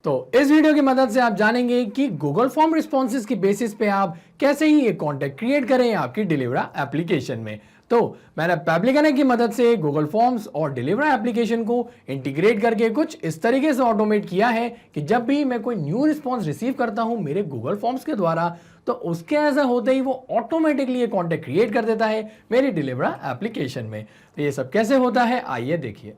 तो इस वीडियो की मदद से आप जानेंगे कि गूगल फॉर्म रिस्पॉन्सेज की बेसिस पे आप कैसे ही एक कॉन्टेक्ट क्रिएट करें आपकी डिलीवरा एप्लीकेशन में। तो मैंने पेबली कनेक्ट की मदद से गूगल फॉर्म्स और डिलीवरा एप्लीकेशन को इंटीग्रेट करके कुछ इस तरीके से ऑटोमेट किया है कि जब भी मैं कोई न्यू रिस्पॉन्स रिसीव करता हूं मेरे गूगल फॉर्म्स के द्वारा, तो उसके ऐसा होते ही वो ऑटोमेटिकली एक कॉन्टेक्ट क्रिएट कर देता है मेरी डिलीवरा एप्लीकेशन में। तो ये सब कैसे होता है आइए देखिए।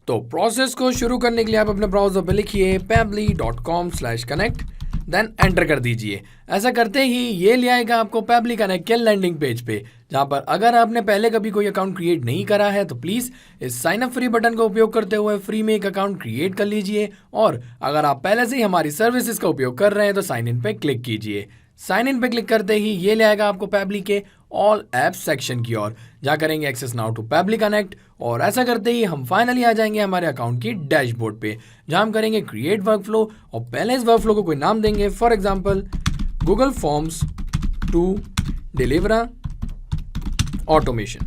तो प्रोसेस को शुरू करने के लिए आप अपने ब्राउजर पे लिखिए pabbly.com/connect, देन एंटर कर दीजिए। ऐसा करते ही ये ले आएगा आपको पेबली कनेक्ट के लैंडिंग पेज पे, जहां पर अगर आपने पहले कभी कोई अकाउंट क्रिएट नहीं करा है तो प्लीज़ इस साइन अप फ्री बटन का उपयोग करते हुए फ्री में एक अकाउंट क्रिएट कर लीजिए। और अगर आप पहले से ही हमारी सर्विसेज का उपयोग कर रहे हैं तो साइन इन पे क्लिक कीजिए। साइन इन पे क्लिक करते ही ये ले आएगा आपको पेबली के ऑल ऐप सेक्शन की ओर, जहाँ करेंगे access now to Pabbly connect. और ऐसा करते ही हम फाइनली आ जाएंगे हमारे अकाउंट की डैशबोर्ड पे, जहाँ हम करेंगे क्रिएट वर्कफ्लो और पहले इस वर्कफ्लो को कोई नाम देंगे, for example Google forms to delivery automation.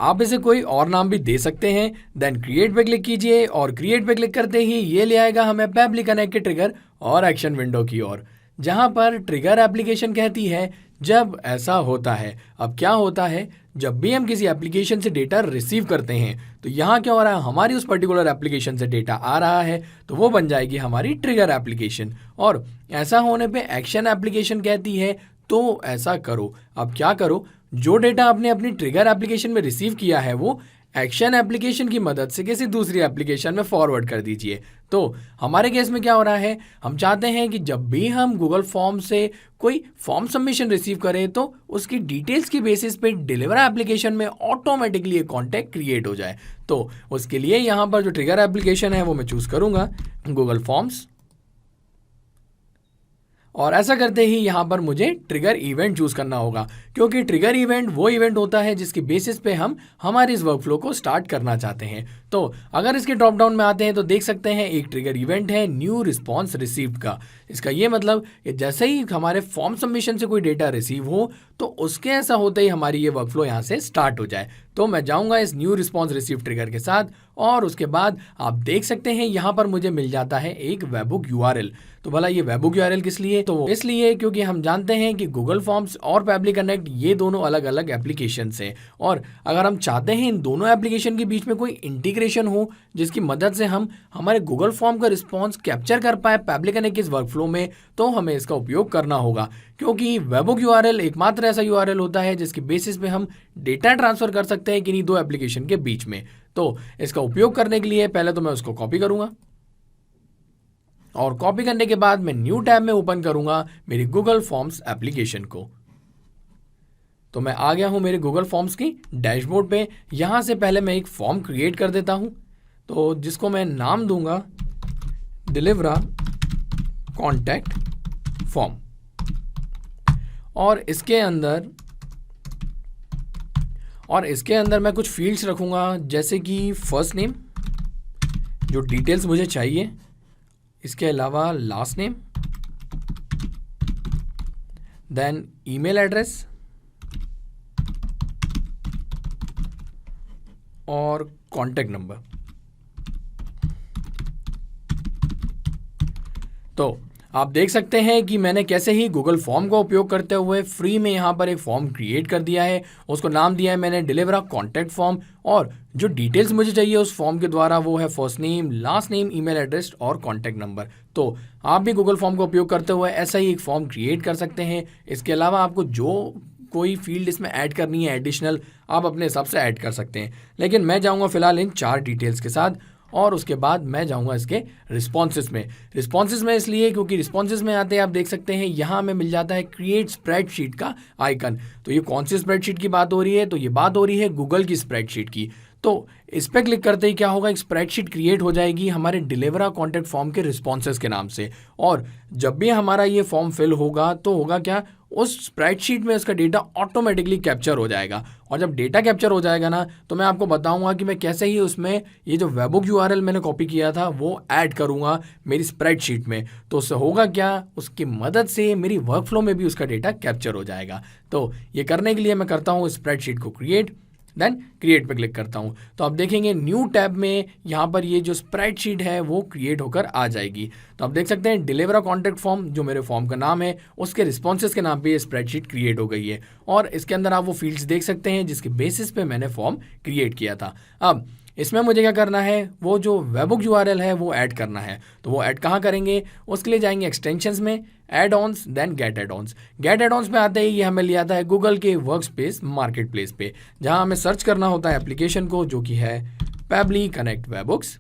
आप इसे कोई और नाम भी दे सकते हैं। देन क्रिएट पे क्लिक कीजिए और क्रिएट पे क्लिक करते ही ये ले आएगा हमें पेबली कनेक्ट के ट्रिगर और एक्शन विंडो की ओर, जहां पर ट्रिगर एप्लीकेशन कहती है जब ऐसा होता है। अब क्या होता है, जब भी हम किसी एप्लीकेशन से डेटा रिसीव करते हैं तो यहाँ क्या हो रहा है, हमारी उस पर्टिकुलर एप्लीकेशन से डेटा आ रहा है तो वो बन जाएगी हमारी ट्रिगर एप्लीकेशन। और ऐसा होने पे एक्शन एप्लीकेशन कहती है तो ऐसा करो। अब क्या करो, जो डेटा आपने अपनी ट्रिगर एप्लीकेशन में रिसीव किया है वो एक्शन एप्लीकेशन की मदद से किसी दूसरी एप्लीकेशन में फॉरवर्ड कर दीजिए। तो हमारे केस में क्या हो रहा है, हम चाहते हैं कि जब भी हम गूगल फॉर्म से कोई फॉर्म सबमिशन रिसीव करें तो उसकी डिटेल्स की बेसिस पे डिलीवरा एप्लीकेशन में ऑटोमेटिकली एक कॉन्टैक्ट क्रिएट हो जाए। तो उसके लिए यहाँ पर जो ट्रिगर एप्लीकेशन है वो मैं चूज करूँगा गूगल फॉर्म्स, और ऐसा करते ही यहाँ पर मुझे ट्रिगर इवेंट चूज करना होगा, क्योंकि ट्रिगर इवेंट वो इवेंट होता है जिसकी बेसिस पे हम हमारे इस वर्कफ्लो को स्टार्ट करना चाहते हैं। तो अगर इसके ड्रॉप डाउन में आते हैं तो देख सकते हैं एक ट्रिगर इवेंट है न्यू रिस्पॉन्स रिसीव्ड का। इसका ये मतलब कि जैसे ही हमारे फॉर्म सबमिशन से कोई डेटा रिसीव हो तो उसके ऐसा होते ही हमारी ये वर्कफ्लो यहाँ से स्टार्ट हो जाए। तो मैं जाऊँगा इस न्यू रिस्पॉन्स रिसीव ट्रिगर के साथ और उसके बाद आप देख सकते हैं यहाँ पर मुझे मिल जाता है एक वेबबुक URL। तो भला ये वेबबुक URL किस लिए, तो इसलिए क्योंकि हम जानते हैं कि गूगल फॉर्म्स और पेबली कनेक्ट ये दोनों अलग अलग एप्लीकेशंस हैं, और अगर हम चाहते हैं इन दोनों एप्लीकेशन के बीच में कोई इंटीग्रेशन हो जिसकी मदद से हम हमारे गूगल फॉर्म का रिस्पॉन्स कैप्चर कर पाए पेबली कनेक्ट के इस वर्कफ्लो में, तो हमें इसका उपयोग करना होगा। क्योंकि वेबबुक URL एकमात्र ऐसा URL होता है जिसकी बेसिस पे हम डेटा ट्रांसफर कर सकते हैं किन्हीं दो एप्लीकेशन के बीच में। तो इसका उपयोग करने के लिए पहले तो मैं उसको कॉपी करूंगा और कॉपी करने के बाद मैं न्यू टैब में ओपन करूंगा मेरी गूगल फॉर्म्स एप्लीकेशन को। तो मैं आ गया हूं मेरे गूगल फॉर्म्स की डैशबोर्ड पे। यहां से पहले मैं एक फॉर्म क्रिएट कर देता हूं, तो जिसको मैं नाम दूंगा डिलीवरा कॉन्टैक्ट फॉर्म। और इसके अंदर मैं कुछ फील्ड्स रखूंगा, जैसे कि फर्स्ट नेम, जो डिटेल्स मुझे चाहिए, इसके अलावा last name, then email address और कॉन्टैक्ट नंबर। तो आप देख सकते हैं कि मैंने कैसे ही गूगल फॉर्म का उपयोग करते हुए फ्री में यहाँ पर एक फॉर्म क्रिएट कर दिया है। उसको नाम दिया है मैंने डिलीवरा कॉन्टैक्ट फॉर्म, और जो डिटेल्स मुझे चाहिए उस फॉर्म के द्वारा वो है first name, last name, email address और कॉन्टैक्ट नंबर। तो आप भी गूगल फॉर्म का उपयोग करते हुए ऐसा ही एक फॉर्म क्रिएट कर सकते हैं। इसके अलावा आपको जो कोई फील्ड इसमें ऐड करनी है एडिशनल, आप अपने हिसाब से ऐड कर सकते हैं, लेकिन मैं जाऊँगा फिलहाल इन 4 डिटेल्स के साथ। और उसके बाद मैं जाऊंगा इसके रिस्पॉन्सेस में इसलिए क्योंकि रिस्पॉन्सेस में आते हैं आप देख सकते हैं यहाँ हमें मिल जाता है क्रिएट स्प्रेडशीट का आइकन। तो ये कौन सी स्प्रेडशीट की बात हो रही है, तो ये बात हो रही है गूगल की स्प्रेडशीट की। तो इस पर क्लिक करते ही क्या होगा, एक स्प्रेडशीट क्रिएट हो जाएगी हमारे डिलीवरा कॉन्टैक्ट फॉर्म के रिस्पॉन्सेस के नाम से। और जब भी हमारा ये फॉर्म फिल होगा तो होगा क्या, उस स्प्रेडशीट में उसका डेटा ऑटोमेटिकली कैप्चर हो जाएगा। और जब डेटा कैप्चर हो जाएगा ना, तो मैं आपको बताऊंगा कि मैं कैसे ही उसमें ये जो वेबबुक URL मैंने कॉपी किया था वो ऐड करूंगा मेरी स्प्रेडशीट में। तो उससे होगा क्या, उसकी मदद से मेरी वर्कफ्लो में भी उसका डेटा कैप्चर हो जाएगा। तो ये करने के लिए मैं करता हूँ स्प्रेडशीट को क्रिएट। देन क्रिएट पे क्लिक करता हूँ तो आप देखेंगे न्यू टैब में यहाँ पर ये जो स्प्रेडशीट है वो क्रिएट होकर आ जाएगी। तो आप देख सकते हैं डिलीवर अ कॉन्टैक्ट फॉर्म, जो मेरे फॉर्म का नाम है उसके रिस्पॉन्सेज के नाम पे ये स्प्रेडशीट क्रिएट हो गई है और इसके अंदर आप वो फील्ड्स देख सकते हैं जिसके बेसिस पे मैंने फॉर्म क्रिएट किया था। अब इसमें मुझे क्या करना है, वो जो वेबबुक यूआरएल है वो ऐड करना है। तो वो ऐड कहाँ करेंगे, उसके लिए जाएंगे एक्सटेंशंस में, add ons, then get add ons. Get add ons पे आते ही ये हमें ले आता है गूगल के वर्क स्पेस मार्केट प्लेस पे, जहाँ हमें सर्च करना होता है एप्लीकेशन को जो कि है पैबली कनेक्ट वेबबुक्स।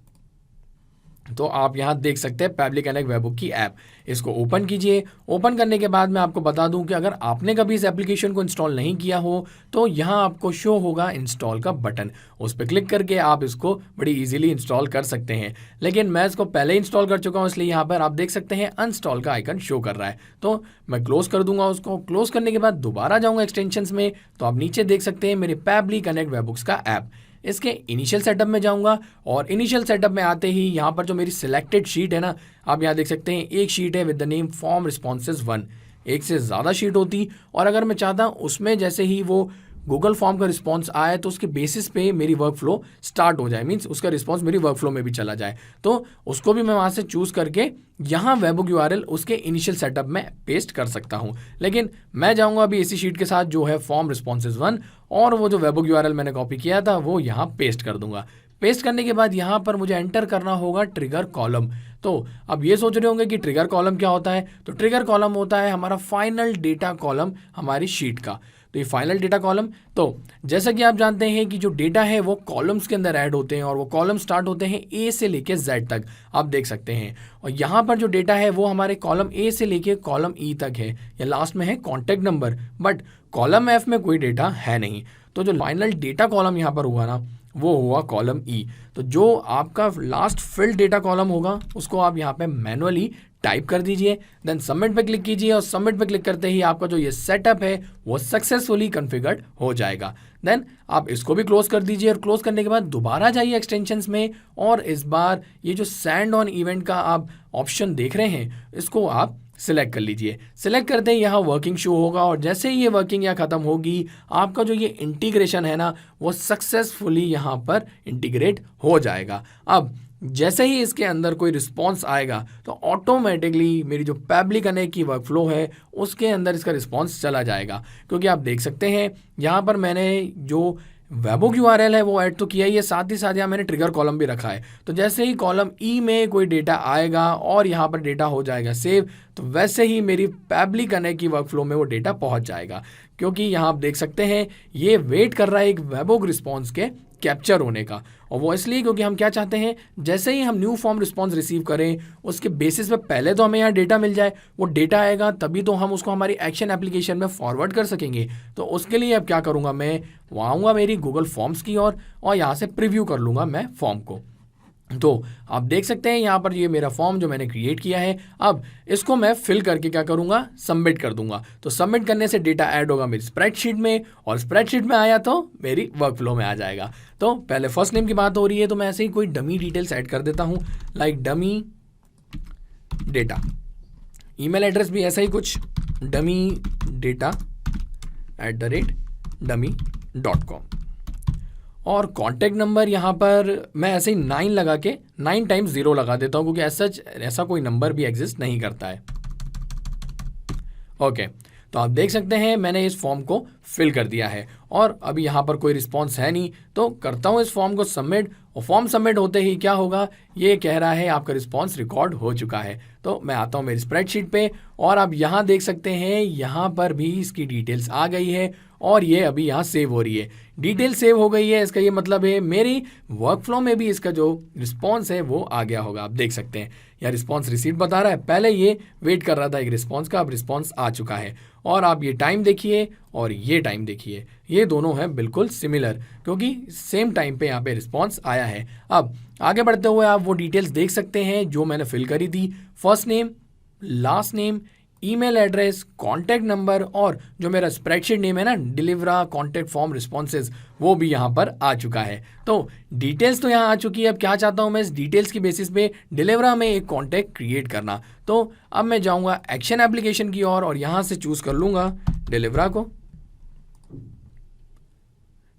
तो आप यहाँ देख सकते हैं पैबली कनेक्ट वेबबुक की ऐप, इसको ओपन कीजिए। ओपन करने के बाद मैं आपको बता दूं कि अगर आपने कभी इस एप्लीकेशन को इंस्टॉल नहीं किया हो तो यहाँ आपको शो होगा इंस्टॉल का बटन, उस पर क्लिक करके आप इसको बड़ी इजीली इंस्टॉल कर सकते हैं। लेकिन मैं इसको पहले इंस्टॉल कर चुका हूँ, इसलिए यहाँ पर आप देख सकते हैं अनइंस्टॉल का आइकन शो कर रहा है। तो मैं क्लोज कर दूंगा उसको। क्लोज करने के बाद दोबारा जाऊँगा एक्सटेंशंस में, तो आप नीचे देख सकते हैं मेरे पैबली कनेक्ट वेबबुक्स का ऐप। इसके इनिशियल सेटअप में जाऊंगा और इनिशियल सेटअप में आते ही यहाँ पर जो मेरी सिलेक्टेड शीट है ना, आप यहाँ देख सकते हैं एक शीट है with the name form responses 1। एक से ज़्यादा शीट होती और अगर मैं चाहता हूँ उसमें जैसे ही वो गूगल फॉर्म का रिस्पॉन्स आए तो उसके बेसिस पे मेरी वर्क फ्लो स्टार्ट हो जाए, मीन्स उसका रिस्पॉन्स मेरी वर्क फ्लो में भी चला जाए, तो उसको भी मैं वहाँ से चूज़ करके यहाँ वेबबुक यूआरएल उसके इनिशियल सेटअप में पेस्ट कर सकता हूँ। लेकिन मैं जाऊँगा अभी इसी शीट के साथ जो है फॉर्म रिस्पॉन्सेज 1 और वो जो वेबबुक यूआरएल मैंने कॉपी किया था वो यहाँ पेस्ट कर दूंगा। पेस्ट करने के बाद यहाँ पर मुझे एंटर करना होगा ट्रिगर कॉलम। तो अब ये सोच रहे होंगे कि ट्रिगर कॉलम क्या होता है, तो ट्रिगर कॉलम होता है हमारा फाइनल डेटा कॉलम हमारी शीट का। तो ये फाइनल डेटा कॉलम, तो जैसा कि आप जानते हैं कि जो डेटा है वो कॉलम्स के अंदर ऐड होते हैं और वो कॉलम स्टार्ट होते हैं ए से लेके जेड तक, आप देख सकते हैं। और यहाँ पर जो डेटा है वो हमारे कॉलम ए से लेके कॉलम ई तक है, या लास्ट में है contact number, but column F में कोई डेटा है नहीं। तो जो फाइनल डेटा कॉलम यहाँ पर हुआ ना वो हुआ कॉलम ई। तो जो आपका लास्ट फिल्ड डेटा कॉलम होगा उसको आप यहाँ पे मैनुअली टाइप कर दीजिए, देन सबमिट पे क्लिक कीजिए और सबमिट पे क्लिक करते ही आपका जो ये सेटअप है वो सक्सेसफुली कॉन्फ़िगर्ड हो जाएगा। देन आप इसको भी क्लोज कर दीजिए और क्लोज करने के बाद दोबारा जाइए एक्सटेंशंस में और इस बार ये जो सेंड ऑन इवेंट का आप ऑप्शन देख रहे हैं इसको आप सिलेक्ट कर लीजिए। सिलेक्ट करते ही यहाँ वर्किंग शो होगा और जैसे ही ये वर्किंग यहाँ ख़त्म होगी आपका जो ये इंटीग्रेशन है ना वो सक्सेसफुली यहाँ पर इंटीग्रेट हो जाएगा। अब जैसे ही इसके अंदर कोई रिस्पॉन्स आएगा तो ऑटोमेटिकली मेरी जो पैबली कनेक्ट की वर्क फ्लो है उसके अंदर इसका रिस्पॉन्स चला जाएगा, क्योंकि आप देख सकते हैं यहाँ पर मैंने जो वेबबुक यूआरएल है वो ऐड तो किया ही है, साथ ही साथ यहाँ मैंने ट्रिगर कॉलम भी रखा है। तो जैसे ही कॉलम ई में कोई डेटा आएगा और यहाँ पर डेटा हो जाएगा सेव, तो वैसे ही मेरी पैबली कनेक्ट की वर्क फ्लो में वो डेटा पहुँच जाएगा, क्योंकि यहाँ आप देख सकते हैं ये वेट कर रहा है एक वेबबुक रिस्पॉन्स के कैप्चर होने का। और वो इसलिए क्योंकि हम क्या चाहते हैं, जैसे ही हम न्यू फॉर्म रिस्पॉन्स रिसीव करें उसके बेसिस पे पहले तो हमें यहाँ डेटा मिल जाए, वो डेटा आएगा तभी तो हम उसको हमारी एक्शन एप्लीकेशन में फॉरवर्ड कर सकेंगे। तो उसके लिए अब क्या करूँगा, मैं वहाँ आऊँगा मेरी गूगल फॉर्म्स की और यहाँ से प्रीव्यू कर लूँगा मैं फॉर्म को। तो आप देख सकते हैं यहाँ पर ये मेरा फॉर्म जो मैंने क्रिएट किया है, अब इसको मैं फिल करके क्या करूँगा, सबमिट कर दूंगा। तो सबमिट करने से डेटा ऐड होगा मेरी स्प्रेडशीट में और स्प्रेडशीट में आया तो मेरी वर्क फ्लो में आ जाएगा। तो पहले फर्स्ट नेम की बात हो रही है तो मैं ऐसे ही कोई डमी डिटेल्स ऐड कर देता हूँ, like dummy data. Email address भी ऐसा ही कुछ dummydata@dummy.com और कॉन्टैक्ट नंबर यहाँ पर मैं ऐसे ही 9 लगा के 9 टाइम्स 0 लगा देता हूँ, क्योंकि ऐसा कोई नंबर भी एग्जिस्ट नहीं करता है। ओके, तो आप देख सकते हैं मैंने इस फॉर्म को फिल कर दिया है और अभी यहाँ पर कोई रिस्पॉन्स है नहीं, तो करता हूँ इस फॉर्म को सबमिट। और फॉर्म सबमिट होते ही क्या होगा, ये कह रहा है आपका रिस्पॉन्स रिकॉर्ड हो चुका है। तो मैं आता हूँ मेरी स्प्रेडशीट पे और आप यहाँ देख सकते हैं यहाँ पर भी इसकी डिटेल्स आ गई है और ये अभी यहाँ सेव हो रही है। डिटेल सेव हो गई है, इसका ये मतलब है मेरी वर्क फ्लो में भी इसका जो रिस्पॉन्स है वो आ गया होगा। आप देख सकते हैं या रिस्पॉन्स रिसीव बता रहा है, पहले ये वेट कर रहा था एक रिस्पॉन्स का, अब रिस्पॉन्स आ चुका है। और आप ये टाइम देखिए और ये टाइम देखिए, ये दोनों हैं बिल्कुल सिमिलर, क्योंकि सेम टाइम पे यहाँ पे रिस्पॉन्स आया है। अब आगे बढ़ते हुए आप वो डिटेल्स देख सकते हैं जो मैंने फिल करी थी, first name, last name, email address, contact number और जो मेरा स्प्रेडशीट नेम है ना डिलीवरा कॉन्टैक्ट फॉर्म रिस्पॉन्सेज, वो भी यहाँ पर आ चुका है। तो डिटेल्स तो यहाँ आ चुकी है। अब क्या चाहता हूँ मैं, इस डिटेल्स की बेसिस पे डिलीवरा में एक कॉन्टैक्ट क्रिएट करना। तो अब मैं जाऊँगा एक्शन एप्लीकेशन की ओर और यहाँ से चूज़ कर लूँगा डिलीवरा को।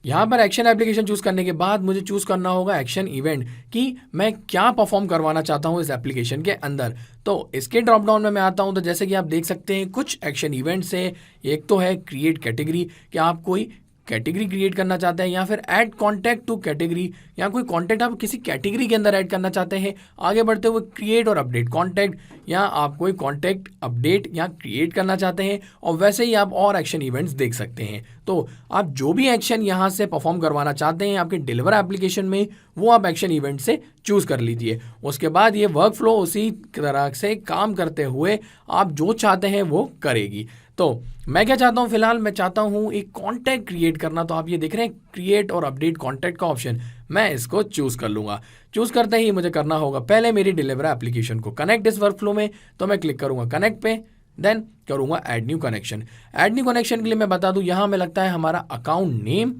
यहाँ पर एक्शन एप्लीकेशन चूज करने के बाद मुझे चूज करना होगा एक्शन इवेंट कि मैं क्या परफॉर्म करवाना चाहता हूँ इस एप्लीकेशन के अंदर। तो इसके ड्रॉप डाउन में मैं आता हूँ, तो जैसे कि आप देख सकते हैं कुछ एक्शन इवेंट्स है। एक तो है क्रिएट कैटेगरी, कि आप कोई कैटेगरी क्रिएट करना चाहते हैं, या फिर ऐड कॉन्टैक्ट टू कैटेगरी, या कोई कॉन्टैक्ट आप किसी कैटेगरी के अंदर ऐड करना चाहते हैं। आगे बढ़ते हुए क्रिएट और अपडेट कॉन्टैक्ट, या आप कोई कॉन्टैक्ट अपडेट या क्रिएट करना चाहते हैं। और वैसे ही आप और एक्शन इवेंट्स देख सकते हैं। तो आप जो भी एक्शन यहाँ से परफॉर्म करवाना चाहते हैं आपके डिलीवर एप्लीकेशन में, वो आप एक्शन इवेंट से चूज कर लीजिए। उसके बाद ये वर्क फ्लो उसी तरह से काम करते हुए आप जो चाहते हैं वो करेगी। तो मैं क्या चाहता हूँ, फिलहाल मैं चाहता हूँ एक कॉन्टैक्ट क्रिएट करना। तो आप ये देख रहे हैं क्रिएट और अपडेट कॉन्टैक्ट का ऑप्शन, मैं इसको चूज कर लूंगा। चूज करते ही मुझे करना होगा पहले मेरी डिलीवर एप्लीकेशन को कनेक्ट इस वर्क फ्लो में। तो मैं क्लिक करूंगा कनेक्ट पे, देन करूंगा add new connection. Add new connection के लिए मैं बता दूं, यहाँ में लगता है हमारा account name,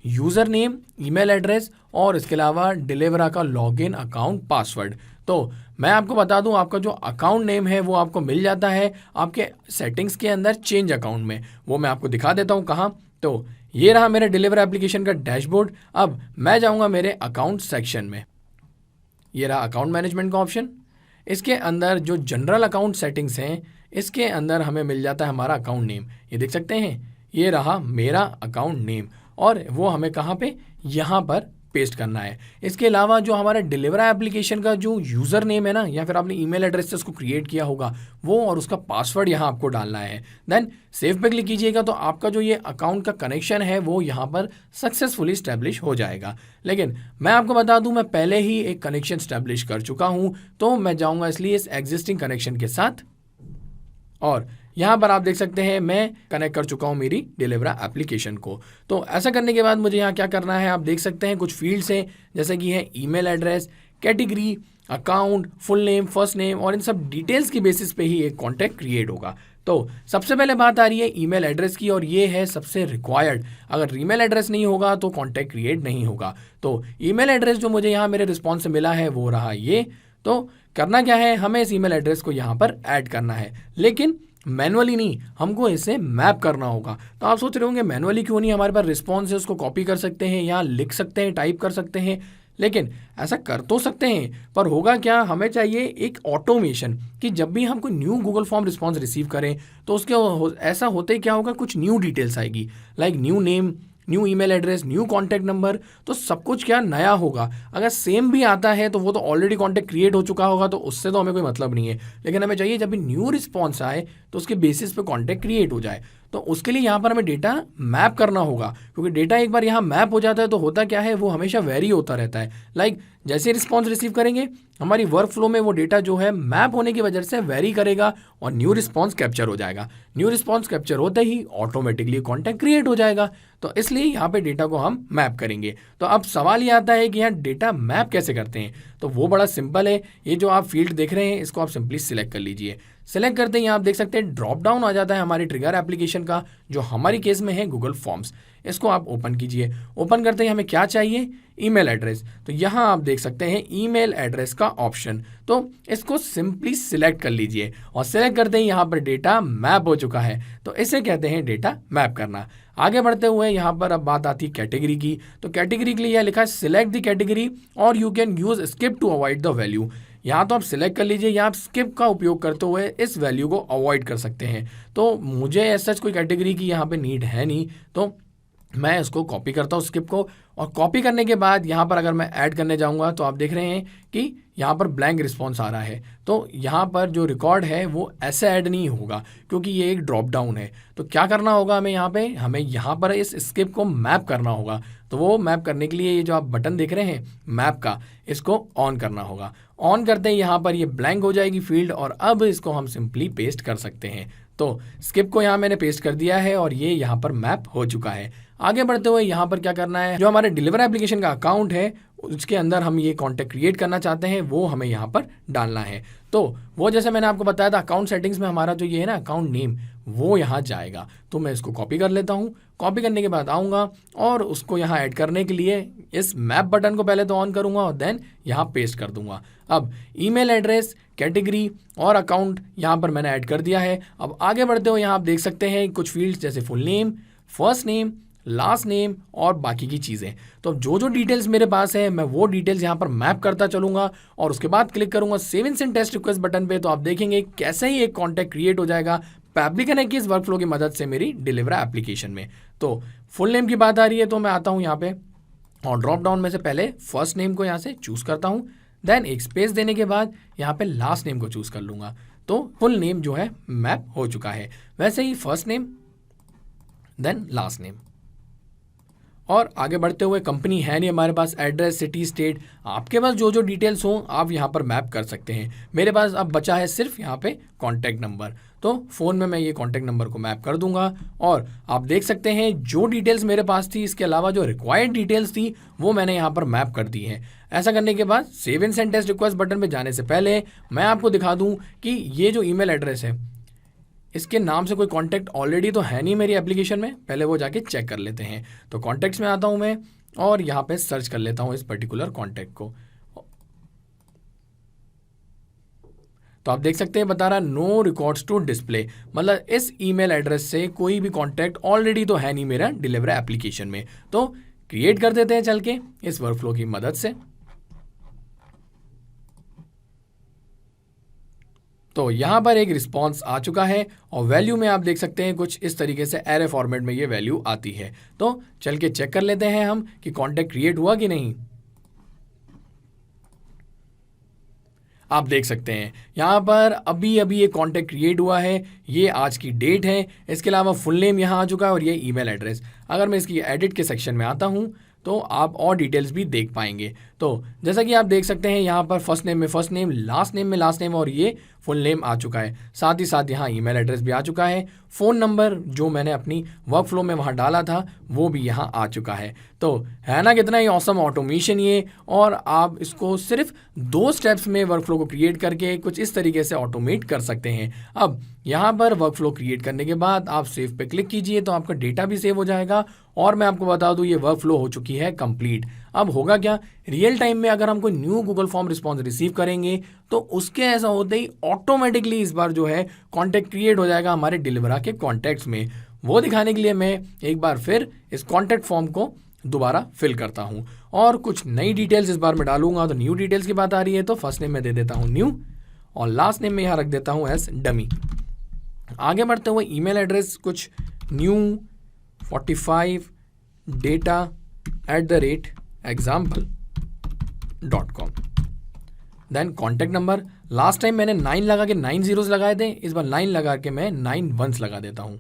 user name, email address और इसके अलावा डिलीवरा का लॉगिन अकाउंट पासवर्ड। तो मैं आपको बता दूं, आपका जो अकाउंट नेम है वो आपको मिल जाता है आपके सेटिंग्स के अंदर चेंज अकाउंट में। वो मैं आपको दिखा देता हूं कहाँ। तो ये रहा मेरे डिलीवर एप्लीकेशन का डैशबोर्ड। अब मैं जाऊंगा मेरे अकाउंट सेक्शन में। ये रहा अकाउंट मैनेजमेंट का ऑप्शन। इसके अंदर जो जनरल अकाउंट सेटिंग्स हैं, इसके अंदर हमें मिल जाता है हमारा अकाउंट नेम। ये देख सकते हैं, ये रहा मेरा अकाउंट नेम, और वो हमें कहाँ पे, यहाँ पर पेस्ट करना है। इसके अलावा जो हमारा डिलीवरा एप्लीकेशन का जो यूज़र नेम है ना, या फिर आपने ईमेल एड्रेस से उसको क्रिएट किया होगा, वो और उसका पासवर्ड यहाँ आपको डालना है। देन सेव पे क्लिक कीजिएगा, तो आपका जो ये अकाउंट का कनेक्शन है वो यहाँ पर सक्सेसफुली स्टैब्लिश हो जाएगा। लेकिन मैं आपको बता दूं, मैं पहले ही एक कनेक्शन स्टैब्लिश कर चुका हूँ, तो मैं जाऊँगा इसलिए इस एग्जिस्टिंग कनेक्शन के साथ, और यहाँ पर आप देख सकते हैं मैं कनेक्ट कर चुका हूँ मेरी डिलीवरा एप्लीकेशन को। तो ऐसा करने के बाद मुझे यहाँ क्या करना है, आप देख सकते हैं कुछ फील्ड्स हैं, जैसे कि है email address, category, account, full name, first name, और इन सब डिटेल्स की बेसिस पे ही एक कॉन्टैक्ट क्रिएट होगा। तो सबसे पहले बात आ रही है ईमेल एड्रेस की, और ये है सबसे रिक्वायर्ड। अगर ईमेल एड्रेस नहीं होगा तो कॉन्टैक्ट क्रिएट नहीं होगा। तो ईमेल एड्रेस जो मुझे यहाँ मेरे रिस्पॉन्स से मिला है वो रहा ये। तो करना क्या है, हमें इस ईमेल एड्रेस को यहाँ पर ऐड करना है, लेकिन मैनुअली नहीं, हमको इसे मैप करना होगा। तो आप सोच रहे होंगे मैनुअली क्यों नहीं, हमारे पास रिस्पॉन्स है, उसको कॉपी कर सकते हैं या लिख सकते हैं, टाइप कर सकते हैं। लेकिन ऐसा कर तो सकते हैं, पर होगा क्या, हमें चाहिए एक ऑटोमेशन कि जब भी हम कोई new Google form response receive करें तो उसके ऐसा होते क्या होगा, कुछ न्यू डिटेल्स आएगी, like new name, new email address, new contact number. तो सब कुछ क्या नया होगा। अगर सेम भी आता है तो वो तो ऑलरेडी कॉन्टैक्ट क्रिएट हो चुका होगा, तो उससे तो हमें कोई मतलब नहीं है। लेकिन हमें चाहिए जब भी न्यू रिस्पॉन्स आए तो उसके बेसिस पे कॉन्टैक्ट क्रिएट हो जाए। तो उसके लिए यहाँ पर हमें डेटा मैप करना होगा, क्योंकि डेटा एक बार यहाँ मैप हो जाता है तो होता क्या है, वो हमेशा वेरी होता रहता है। लाइक जैसे रिस्पॉन्स रिसीव करेंगे, हमारी वर्क फ्लो में वो डेटा जो है मैप होने की वजह से वेरी करेगा और न्यू रिस्पॉन्स कैप्चर हो जाएगा। न्यू रिस्पॉन्स कैप्चर होते ही ऑटोमेटिकली कॉन्टैक्ट क्रिएट हो जाएगा। तो इसलिए यहाँ पे डेटा को हम मैप करेंगे। तो अब सवाल ये आता है कि यहाँ डेटा मैप कैसे करते हैं। तो वो बड़ा सिंपल है। ये जो आप फील्ड देख रहे हैं इसको आप सिंपली सिलेक्ट कर लीजिए। सेलेक्ट करते ही आप देख सकते हैं ड्रॉप डाउन आ जाता है हमारी ट्रिगर एप्लीकेशन का, जो हमारी केस में है गूगल फॉर्म्स। इसको आप ओपन कीजिए। ओपन करते ही हमें क्या चाहिए, ईमेल एड्रेस। तो यहाँ आप देख सकते हैं ईमेल एड्रेस का ऑप्शन, तो इसको सिंपली सिलेक्ट कर लीजिए। और सिलेक्ट करते ही यहाँ पर डेटा मैप हो चुका है, तो इसे कहते हैं डेटा मैप करना। आगे बढ़ते हुए यहाँ पर अब बात आती है कैटेगरी की। तो कैटेगरी के लिए यह लिखा है सिलेक्ट द कैटेगरी और you can use skip to avoid the value. यहाँ तो आप सिलेक्ट कर लीजिए, या आप स्किप का उपयोग करते हुए इस वैल्यू को अवॉइड कर सकते हैं। तो मुझे ऐसा कोई कैटेगरी की यहाँ पे नीड है नहीं, तो मैं इसको कॉपी करता हूँ स्किप को। और कॉपी करने के बाद यहाँ पर अगर मैं ऐड करने जाऊँगा तो आप देख रहे हैं कि यहाँ पर ब्लैंक रिस्पॉन्स आ रहा है। तो यहाँ पर जो रिकॉर्ड है वो ऐसे ऐड नहीं होगा, क्योंकि ये एक ड्रॉप डाउन है। तो क्या करना होगा हमें यहाँ पर इस स्किप को मैप करना होगा। तो वो मैप करने के लिए ये जो आप बटन देख रहे हैं मैप का, इसको ऑन करना होगा। ऑन करते ही यहाँ पर ये ब्लैंक हो जाएगी फील्ड, और अब इसको हम सिंपली पेस्ट कर सकते हैं। तो स्किप को यहाँ मैंने पेस्ट कर दिया है और ये यहाँ पर मैप हो चुका है। आगे बढ़ते हुए यहाँ पर क्या करना है, जो हमारे डिलीवर एप्लीकेशन का अकाउंट है उसके अंदर हम ये कॉन्टैक्ट क्रिएट करना चाहते हैं, वो हमें यहाँ पर डालना है। तो वो जैसे मैंने आपको बताया था अकाउंट सेटिंग्स में हमारा जो ये है ना अकाउंट नेम, वो यहाँ जाएगा। तो मैं इसको कॉपी कर लेता हूँ। कॉपी करने के बाद आऊँगा और उसको यहाँ ऐड करने के लिए इस मैप बटन को पहले तो ऑन करूँगा और देन यहाँ पेस्ट कर दूंगा। अब ईमेल एड्रेस, कैटेगरी और अकाउंट यहाँ पर मैंने ऐड कर दिया है। अब आगे बढ़ते हुए यहाँ आप देख सकते हैं कुछ फील्ड्स जैसे full name, first name, last name और बाकी की चीज़ें। तो अब जो जो डिटेल्स मेरे पास है मैं वो डिटेल्स यहाँ पर मैप करता चलूंगा और उसके बाद क्लिक करूंगा save and send test request button पे। तो आप देखेंगे कैसे ही एक कॉन्टैक्ट क्रिएट हो जाएगा पैब्लिकन है कि इस वर्कफ्लो की मदद से मेरी डिलीवरा एप्लीकेशन में। तो फुल नेम की बात आ रही है तो मैं आता हूँ यहाँ पे और ड्रॉप डाउन में से पहले फर्स्ट नेम को यहाँ से चूज़ करता हूँ, देन एक स्पेस देने के बाद यहाँ पे लास्ट नेम को चूज़ कर लूँगा। तो फुल नेम जो है मैप हो चुका है। वैसे ही first name then last name. और आगे बढ़ते हुए कंपनी है नहीं हमारे पास, एड्रेस, सिटी, स्टेट, आपके पास जो जो डिटेल्स हो आप यहाँ पर मैप कर सकते हैं। मेरे पास अब बचा है सिर्फ यहाँ पे कॉन्टैक्ट नंबर। तो फ़ोन में मैं ये कॉन्टैक्ट नंबर को मैप कर दूंगा और आप देख सकते हैं जो डिटेल्स मेरे पास थी इसके अलावा जो रिक्वायर्ड डिटेल्स थी वो मैंने यहाँ पर मैप कर दी है। ऐसा करने के बाद save and send test request button पे जाने से पहले मैं आपको दिखा दूं कि ये जो ईमेल एड्रेस है इसके नाम से कोई कॉन्टैक्ट ऑलरेडी तो है नहीं मेरी एप्लीकेशन में, पहले वो जाके चेक कर लेते हैं। तो कॉन्टैक्ट्स में आता हूं मैं और यहाँ पे सर्च कर लेता हूं इस पर्टिकुलर कॉन्टैक्ट को। तो आप देख सकते हैं बता रहा नो रिकॉर्ड्स टू डिस्प्ले, मतलब इस ईमेल एड्रेस से कोई भी कॉन्टैक्ट ऑलरेडी तो है नहीं मेरा डिलीवरा एप्लीकेशन में। तो क्रिएट कर देते हैं चल के इस वर्कफ्लो की मदद से। तो यहाँ पर एक रिस्पॉन्स आ चुका है और वैल्यू में आप देख सकते हैं कुछ इस तरीके से एरे फॉर्मेट में ये वैल्यू आती है। तो चल के चेक कर लेते हैं हम कि कॉन्टैक्ट क्रिएट हुआ कि नहीं। आप देख सकते हैं यहाँ पर अभी अभी ये कॉन्टैक्ट क्रिएट हुआ है, ये आज की डेट है। इसके अलावा फुल नेम यहाँ आ चुका है और ये ईमेल एड्रेस। अगर मैं इसकी एडिट के सेक्शन में आता हूँ तो आप और डिटेल्स भी देख पाएंगे। तो जैसा कि आप देख सकते हैं यहाँ पर फर्स्ट नेम में फर्स्ट नेम, लास्ट नेम में लास्ट नेम और ये फुल नेम आ चुका है। साथ ही साथ यहाँ ईमेल एड्रेस भी आ चुका है। फ़ोन नंबर जो मैंने अपनी वर्क फ्लो में वहाँ डाला था वो भी यहाँ आ चुका है। तो है ना कितना ही ऑसम ऑटोमेशन ये, और आप इसको सिर्फ 2 स्टेप्स में वर्क फ्लो को क्रिएट करके कुछ इस तरीके से ऑटोमेट कर सकते हैं। अब यहाँ पर वर्क फ्लो क्रिएट करने के बाद आप सेव पे क्लिक कीजिए तो आपका डेटा भी सेव हो जाएगा। और मैं आपको बता दूँ ये वर्क फ्लो हो चुकी है कंप्लीट। अब होगा क्या, रियल टाइम में अगर हम कोई new Google form response receive करेंगे तो उसके ऐसा होते ही ऑटोमेटिकली इस बार जो है कॉन्टैक्ट क्रिएट हो जाएगा हमारे डिलीवरा के कॉन्टैक्ट्स में। वो दिखाने के लिए मैं एक बार फिर इस कॉन्टैक्ट फॉर्म को दोबारा फिल करता हूँ और कुछ नई डिटेल्स इस बार मैं डालूंगा। तो न्यू डिटेल्स की बात आ रही है तो फर्स्ट नेम में दे देता हूँ न्यू और लास्ट नेम में यहाँ रख देता हूँ एज डमी। आगे बढ़ते हुए ईमेल एड्रेस कुछ new 45 data@example.com। Then contact number, last time मैंने 9 लगा के 9 zeros लगाए थे, इस बार 9 लगा के मैं 9 ones लगा देता हूँ।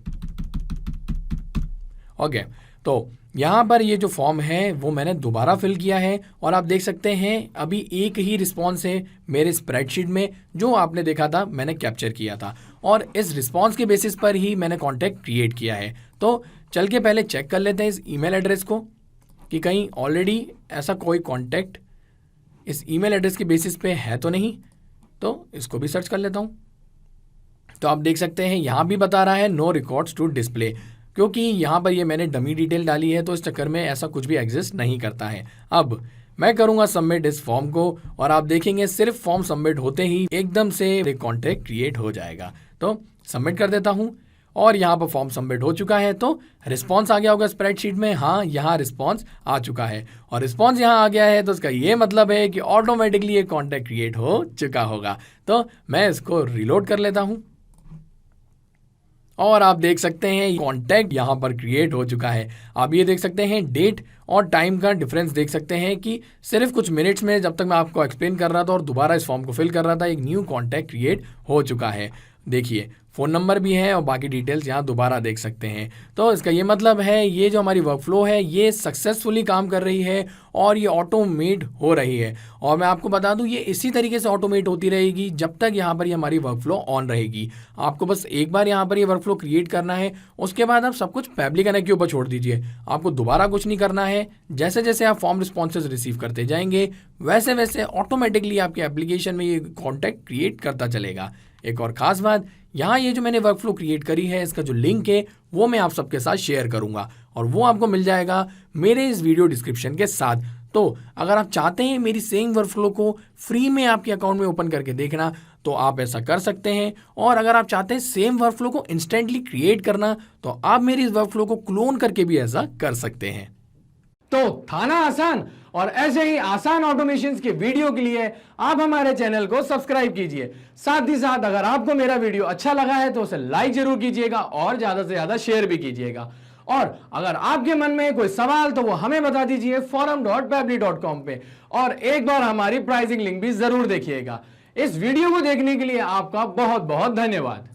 ओके, तो यहाँ पर ये जो फॉर्म है वो मैंने दोबारा फिल किया है और आप देख सकते हैं अभी एक ही रिस्पॉन्स है मेरे स्प्रेडशीट में जो आपने देखा था मैंने कैप्चर किया था और इस रिस्पॉन्स के बेसिस पर ही मैंने कॉन्टैक्ट क्रिएट किया है। तो चल के पहले चेक कर लेते हैं इस ईमेल एड्रेस को कि कहीं ऑलरेडी ऐसा कोई कॉन्टैक्ट इस ईमेल एड्रेस के बेसिस पे है तो नहीं। तो इसको भी सर्च कर लेता हूँ। तो आप देख सकते हैं यहाँ भी बता रहा है नो रिकॉर्ड्स टू डिस्प्ले, क्योंकि यहाँ पर ये मैंने डमी डिटेल डाली है तो इस चक्कर में ऐसा कुछ भी एग्जिस्ट नहीं करता है। अब मैं करूँगा सबमिट इस फॉर्म को और आप देखेंगे सिर्फ फॉर्म सबमिट होते ही एकदम से कॉन्टैक्ट क्रिएट हो जाएगा। तो सबमिट कर देता हूँ और यहाँ पर फॉर्म सबमिट हो चुका है। तो रिस्पॉन्स आ गया होगा स्प्रेडशीट में, हाँ यहाँ रिस्पॉन्स आ चुका है और रिस्पॉन्स यहाँ आ गया है तो इसका ये मतलब है कि ऑटोमेटिकली ये कॉन्टैक्ट क्रिएट हो चुका होगा। तो मैं इसको रिलोड कर लेता हूँ और आप देख सकते हैं कॉन्टैक्ट यहाँ पर क्रिएट हो चुका है। आप ये देख सकते हैं डेट और टाइम का डिफरेंस देख सकते हैं कि सिर्फ कुछ मिनट्स में जब तक मैं आपको एक्सप्लेन कर रहा था और दोबारा इस फॉर्म को फिल कर रहा था एक न्यू कॉन्टैक्ट क्रिएट हो चुका है। देखिए फ़ोन नंबर भी है और बाकी डिटेल्स यहाँ दोबारा देख सकते हैं। तो इसका ये मतलब है ये जो हमारी वर्कफ्लो है ये सक्सेसफुली काम कर रही है और ये ऑटोमेट हो रही है। और मैं आपको बता दूँ ये इसी तरीके से ऑटोमेट होती रहेगी जब तक यहाँ पर ये हमारी वर्कफ्लो ऑन रहेगी। आपको बस एक बार यहाँ पर ये वर्कफ्लो क्रिएट करना है, उसके बाद आप सब कुछ पैब्लिक के ऊपर छोड़ दीजिए। आपको दोबारा कुछ नहीं करना है। जैसे जैसे आप फॉर्म रिस्पॉन्सेज रिसीव करते जाएंगे वैसे वैसे ऑटोमेटिकली आपकी एप्लीकेशन में ये कॉन्टैक्ट क्रिएट करता चलेगा। एक और ख़ास बात, यहाँ ये जो मैंने वर्कफ्लो क्रिएट करी है इसका जो लिंक है वो मैं आप सबके साथ शेयर करूँगा और वो आपको मिल जाएगा मेरे इस वीडियो डिस्क्रिप्शन के साथ। तो अगर आप चाहते हैं मेरी सेम वर्कफ्लो को फ्री में आपके अकाउंट में ओपन करके देखना तो आप ऐसा कर सकते हैं। और अगर आप चाहते हैं सेम वर्कफ्लो को इंस्टेंटली क्रिएट करना, तो आप मेरी इस वर्कफ्लो को क्लोन करके भी ऐसा कर सकते हैं। तो था ना आसान। और ऐसे ही आसान ऑटोमेशन के वीडियो के लिए आप हमारे चैनल को सब्सक्राइब कीजिए। साथ ही साथ अगर आपको मेरा वीडियो अच्छा लगा है तो उसे लाइक जरूर कीजिएगा और ज्यादा से ज्यादा शेयर भी कीजिएगा। और अगर आपके मन में कोई सवाल तो वो हमें बता दीजिए forum.pabbly.com पे। और एक बार हमारी प्राइसिंग लिंक भी जरूर देखिएगा। इस वीडियो को देखने के लिए आपका बहुत बहुत धन्यवाद।